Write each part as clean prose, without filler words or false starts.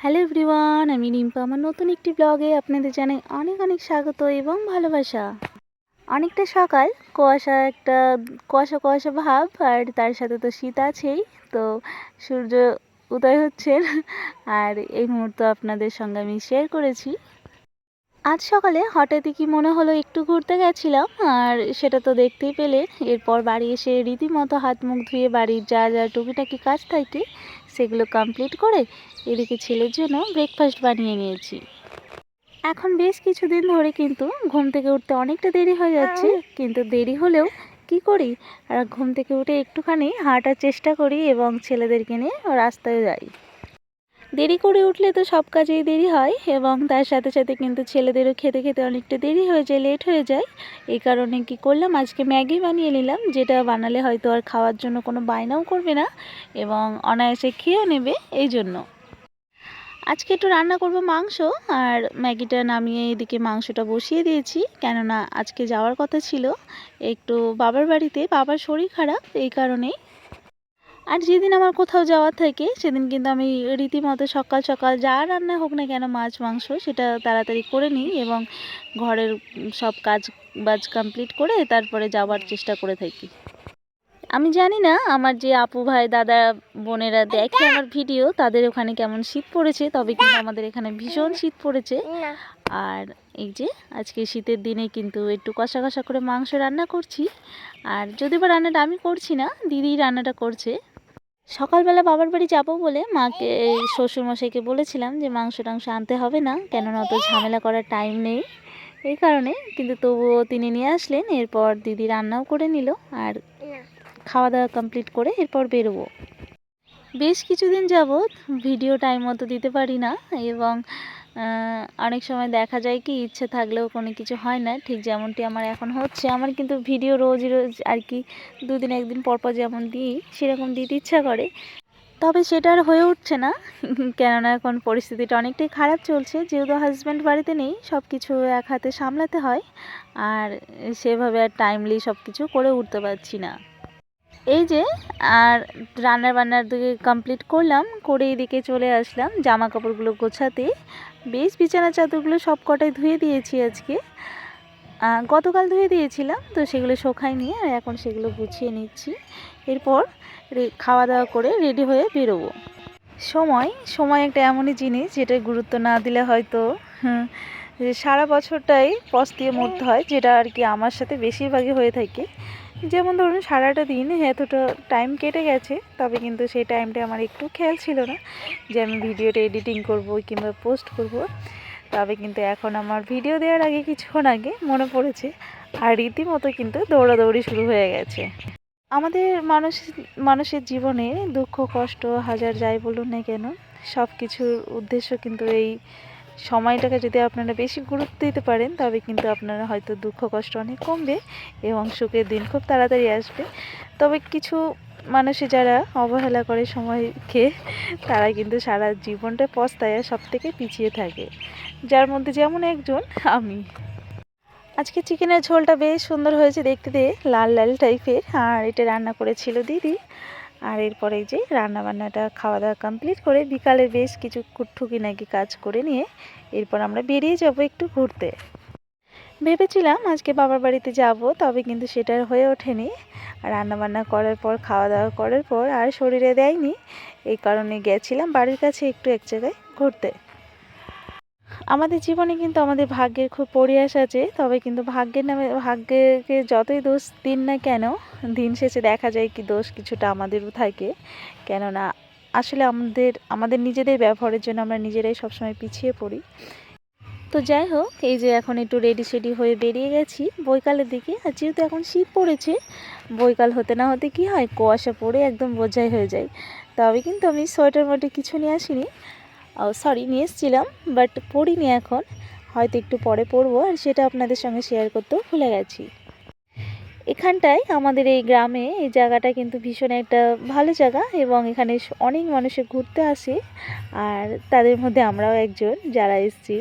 Hello everyone, আমি রিম্পা। আমার নতুন একটি ব্লগে আপনাদের জানাই অনেক অনেক স্বাগত এবং ভালোবাসা। অনেকটা সকাল, কুয়াশা কুয়াশা ভাব, আর তার সাথে তো শীত আছেই। তো সূর্য উদয় হচ্ছে আর এই মুহূর্ত আপনাদের সঙ্গে আমি শেয়ার করেছি। আজ সকালে হঠাৎই কি মনে হলো একটু ঘুরতে গেছিলাম, আর সেটা তো দেখতেই পেলেন। এরপর বাড়ি এসে রীতিমতো হাত মুখ ধুয়ে বাড়ির যা যা টুকিটাকি কাজ থাকে সেগুলো কমপ্লিট করে এদিকে ছেলের জন্য ব্রেকফাস্ট বানিয়ে নিয়েছি। এখন বেশ কিছুদিন ধরে কিন্তু ঘুম থেকে উঠতে অনেকটা দেরি হয়ে যাচ্ছে, কিন্তু দেরি হলেও কি করি, আর ঘুম থেকে উঠে একটুখানি হাঁটার চেষ্টা করি এবং ছেলেদেরকে নিয়ে রাস্তায় যাই। দেরি করে উঠলে তো সব কাজেই দেরি হয়, এবং তার সাথে সাথে কিন্তু ছেলেদেরও খেতে খেতে অনেকটা দেরি হয়ে যায়, লেট হয়ে যায়। এই কারণে কি করলাম, আজকে ম্যাগি বানিয়ে নিলাম, যেটা বানালে হয়তো আর খাওয়ার জন্য কোনো বায়নাও করবে না এবং অনায়াসে খেয়েও নেবে। এই জন্য আজকে একটু রান্না করব মাংস, আর ম্যাগিটা নামিয়ে এদিকে মাংসটা বসিয়ে দিয়েছি, কেননা আজকে যাওয়ার কথা ছিল একটু বাবার বাড়িতে। বাবার শরীর খারাপ, এই কারণেই। আর যেদিন আমার কোথাও যাওয়ার থাকে সেদিন কিন্তু আমি রীতিমতো সকাল সকাল যা রান্না হোক না কেন, মাছ মাংস, সেটা তাড়াতাড়ি করে নিই এবং ঘরের সব কাজ বাজ কমপ্লিট করে তারপরে যাওয়ার চেষ্টা করে থাকি। আমি জানি না আমার যে আপু ভাই দাদা বোনেরা দেখে আমার ভিডিও, তাদের ওখানে কেমন শীত পড়েছে, তবে কিন্তু আমাদের এখানে ভীষণ শীত পড়েছে। আর এই যে আজকে শীতের দিনে কিন্তু একটু কষা কষা করে মাংস রান্না করছি। আর যদিও বা রান্নাটা আমি করছি না, দিদি রান্নাটা করছে। সকালবেলা বাবার বাড়ি যাবো বলে মাকে, শ্বশুরমশাইকে বলেছিলাম যে মাংস টাংস আনতে হবে না, কেননা অত ঝামেলা করার টাইম নেই। এই কারণে কিন্তু তবুও তিনি নিয়ে আসলেন। এরপর দিদি রান্নাও করে নিল, আর খাওয়া দাওয়া কমপ্লিট করে এরপর বেরোবো। বেশ কিছুদিন যাবৎ ভিডিও টাইম মতো দিতে পারি না, এবং অনেক সময় দেখা যায় কি ইচ্ছে থাকলেও কোনো কিছু হয় না, ঠিক যেমনটি আমার এখন হচ্ছে। আমার কিন্তু ভিডিও রোজ রোজ আর কি দুদিন একদিন পর পর যেমন দিই সেরকম দিতে ইচ্ছা করে, তবে সেটা আর হয়ে উঠছে না। কেননা এখন পরিস্থিতিটা অনেকটাই খারাপ চলছে, যেহেতু হাজব্যান্ড বাড়িতে নেই, সব কিছু এক হাতে সামলাতে হয়, আর সেভাবে আর টাইমলি সব কিছু করে উঠতে পারছি না। এই যে, আর রান্নার বান্নার দিকে কমপ্লিট করলাম, করে এদিকে চলে আসলাম জামা কাপড়গুলো গোছাতে। বেশ বিছানা চাদরগুলো সব কটাই ধুয়ে দিয়েছি আজকে। গতকাল ধুয়ে দিয়েছিলাম, তো সেগুলো শোকায়নি, আর এখন সেগুলো গুছিয়ে নিচ্ছি। এরপর খাওয়া দাওয়া করে রেডি হয়ে বেরোবো। সময় সময় একটা এমনই জিনিস যেটা গুরুত্ব না দিলে হয়তো সারা বছরটাই পস্তিয়ে মরতে হয়, যেটা আর কি আমার সাথে বেশিরভাগই হয়ে থাকে। যেমন ধরুন সারাটা দিন এতটা টাইম কেটে গেছে, তবে কিন্তু সেই টাইমটা আমার একটু খেয়াল ছিল না যে আমি ভিডিওটা এডিটিং করব কিংবা পোস্ট করব। তবে কিন্তু এখন আমার ভিডিও দেওয়ার আগে কিছুক্ষণ আগে মনে পড়েছে, আর রীতিমতো কিন্তু দৌড়াদৌড়ি শুরু হয়ে গেছে। আমাদের মানুষের জীবনে দুঃখ কষ্ট হাজার যাই বলুন না কেন, সব কিছুর উদ্দেশ্য কিন্তু এই সময়টাকে যদি আপনারা বেশি গুরুত্ব দিতে পারেন, তবে কিন্তু আপনারা হয়তো দুঃখ কষ্ট অনেক কমবে এবং সুখের দিন খুব তাড়াতাড়ি আসবে। তবে কিছু মানুষে যারা অবহেলা করে সময়কে, তারা কিন্তু সারা জীবনটা পস্তায় সব থেকে পিছিয়ে থাকে, যার মধ্যে যেমন একজন আমি। আজকে চিকেনের ঝোলটা বেশ সুন্দর হয়েছে দেখতে, দিয়ে লাল লাল টাইপের, আর এটা রান্না করেছিল দিদি। আর এরপরে যে রান্না বান্নাটা খাওয়া দাওয়া কমপ্লিট করে বিকালে বেশ কিছু টুকি নাকি কাজ করে নিয়ে এরপর আমরা বেরিয়ে যাব একটু ঘুরতে। ভেবেছিলাম আজকে বাবার বাড়িতে যাব, তবে কিন্তু সেটা হয়ে ওঠেনি। রান্না বান্না করার পর খাওয়া দাওয়া করার পর আর শরীরে দেয়নি, এই কারণে গেছিলাম বাড়ির কাছে একটু এক জায়গায় ঘুরতে। আমাদের জীবনে কিন্তু আমাদের ভাগ্যের খুব পরিহাস আছে, তবে কিন্তু ভাগ্যের নামে ভাগ্যকে যতই দোষ দিন না কেন, দিন শেষে দেখা যায় কি দোষ কিছুটা আমাদেরও থাকে। কেননা আসলে আমাদের নিজেদের ব্যবহারের জন্য আমরা নিজেরাই সবসময় পিছিয়ে পড়ি। তো যাই হোক, এই যে এখন একটু রেডি সেডি হয়ে বেরিয়ে গেছি বৈকালের দিকে। আর যেহেতু এখন শীত পড়েছে, বৈকাল হতে না হতে কি হয়, কুয়াশা পড়ে একদম বোঝাই হয়ে যায়। তবে কিন্তু আমি সোয়েটার মোটে কিছু নিয়ে আসিনি, সরি নিয়ে এসেছিলাম, বাট পড়িনি এখন, হয়তো একটু পরে পরবো, আর সেটা আপনাদের সঙ্গে শেয়ার করতেও ভুলে গেছি। এখানটায় আমাদের এই গ্রামে এই জায়গাটা কিন্তু ভীষণ একটা ভালো জায়গা, এবং এখানে অনেক মানুষে ঘুরতে আসে, আর তাদের মধ্যে আমরাও একজন যারা এসেছি।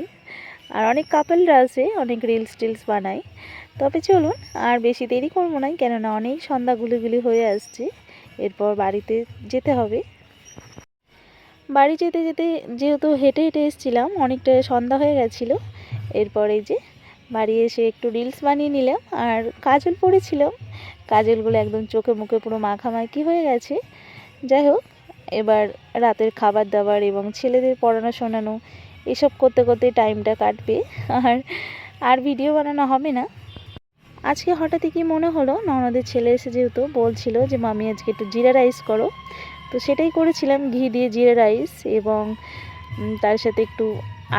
আর অনেক কাপেলরা আছে, অনেক রিলস টিলস বানায়। তবে চলুন আর বেশি দেরি করবো না, কেননা অনেক সন্ধ্যা গুলিগুলি হয়ে আসছে, এরপর বাড়িতে যেতে হবে। বাড়ি যেতে যেতে যেহেতু হেঁটে হেঁটে এসেছিলাম, অনেকটা সন্ধ্যা হয়ে গেছিলো। এরপরে যে বাড়ি এসে একটু রিলস বানিয়ে নিলাম, আর কাজল পরেছিলাম, কাজলগুলো একদম চোখে মুখে পুরো মাখামাখি হয়ে গেছে। যাই হোক, এবার রাতের খাবার দাবার এবং ছেলেদের পড়ানো শোনানো এসব করতে করতে টাইমটা কাটবে, আর ভিডিও বানানো হবে না। আজকে হঠাৎই কি মনে হলো, ননদের ছেলে এসে যেহেতু বলছিল যে মামি আজকে একটু জিরা রাইস করো, তো সেটাই করেছিলাম, ঘি দিয়ে জিরা রাইস, এবং তার সাথে একটু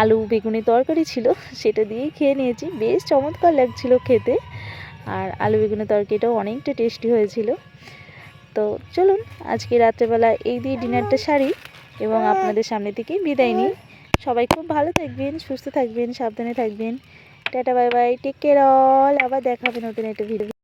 আলু বেগুনি তরকারি ছিল, সেটা দিয়েই খেয়ে নিয়েছি। বেশ চমৎকার লাগছিল খেতে, আর আলু বেগুনি তরকারিটাও অনেকটা টেস্টি হয়েছিল। তো চলুন আজকে রাত্রেবেলা এই দিয়ে ডিনারটা সারি এবং আপনাদের সামনে থেকে বিদায় নিই। সবাই খুব ভালো থাকবেন, সুস্থ থাকবেন, সাবধানে থাকবেন। Tata, bye bye, take care all. আবার দেখা হবে নতুন একটা ভিডিও।